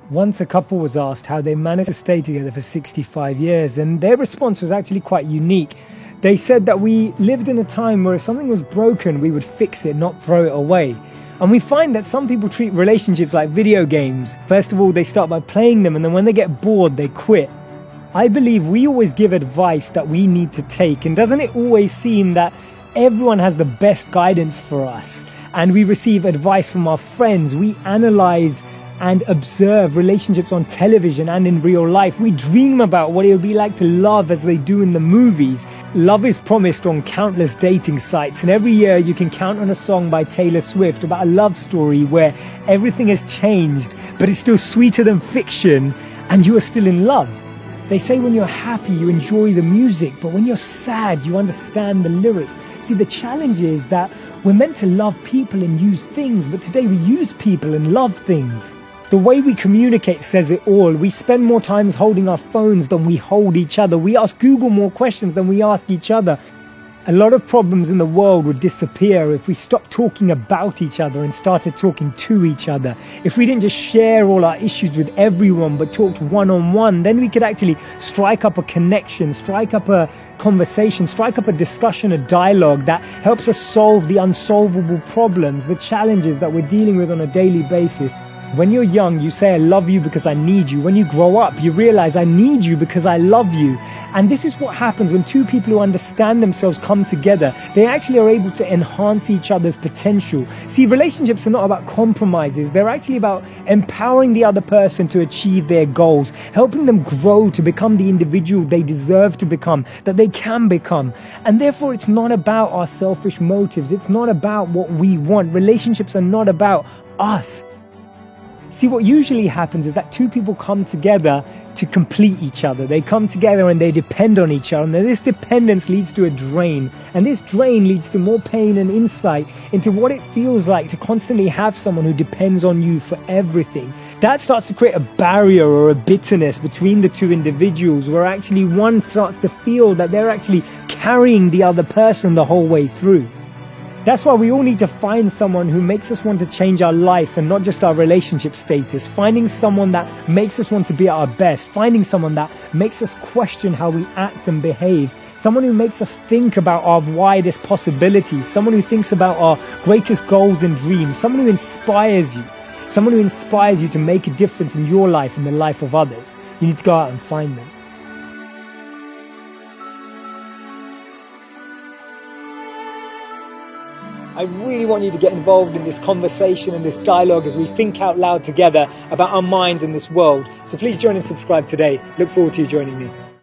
Once a couple was asked how they managed to stay together for 65 years, and their response was actually quite unique. They said that we lived in a time where if something was broken, we would fix it, not throw it away. And we find that some people treat relationships like video games. First of all, they start by playing them, and then when they get bored, they quit. I believe we always give advice that we need to take, and doesn't it always seem that everyone has the best guidance for us? And we receive advice from our friends. We analyze and observe relationships on television and in real life. We dream about what it would be like to love as they do in the movies. Love is promised on countless dating sites, and every year you can count on a song by Taylor Swift about a love story where everything has changed, but it's still sweeter than fiction, and you are still in love. They say when you're happy, you enjoy the music, but when you're sad, you understand the lyrics. See, the challenge is that we're meant to love people and use things, but today we use people and love things. The way we communicate says it all. We spend more time holding our phones than we hold each other. We ask Google more questions than we ask each other. A lot of problems in the world would disappear if we stopped talking about each other and started talking to each other. If we didn't just share all our issues with everyone but talked one-on-one, then we could actually strike up a connection, strike up a conversation, strike up a discussion, a dialogue that helps us solve the unsolvable problems, the challenges that we're dealing with on a daily basis. When you're young, you say, I love you because I need you. When you grow up, you realize I need you because I love you. And this is what happens when two people who understand themselves come together. They actually are able to enhance each other's potential. See, relationships are not about compromises. They're actually about empowering the other person to achieve their goals, helping them grow to become the individual they deserve to become, that they can become. And therefore, it's not about our selfish motives. It's not about what we want. Relationships are not about us. See, what usually happens is that two people come together to complete each other. They come together and they depend on each other. And this dependence leads to a drain. And this drain leads to more pain and insight into what it feels like to constantly have someone who depends on you for everything. That starts to create a barrier or a bitterness between the two individuals, where actually one starts to feel that they're actually carrying the other person the whole way through. That's why we all need to find someone who makes us want to change our life and not just our relationship status. Finding someone that makes us want to be at our best. Finding someone that makes us question how we act and behave. Someone who makes us think about our widest possibilities. Someone who thinks about our greatest goals and dreams. Someone who inspires you. Someone who inspires you to make a difference in your life and the life of others. You need to go out and find them. I really want you to get involved in this conversation and this dialogue as we think out loud together about our minds in this world. So please join and subscribe today. Look forward to you joining me.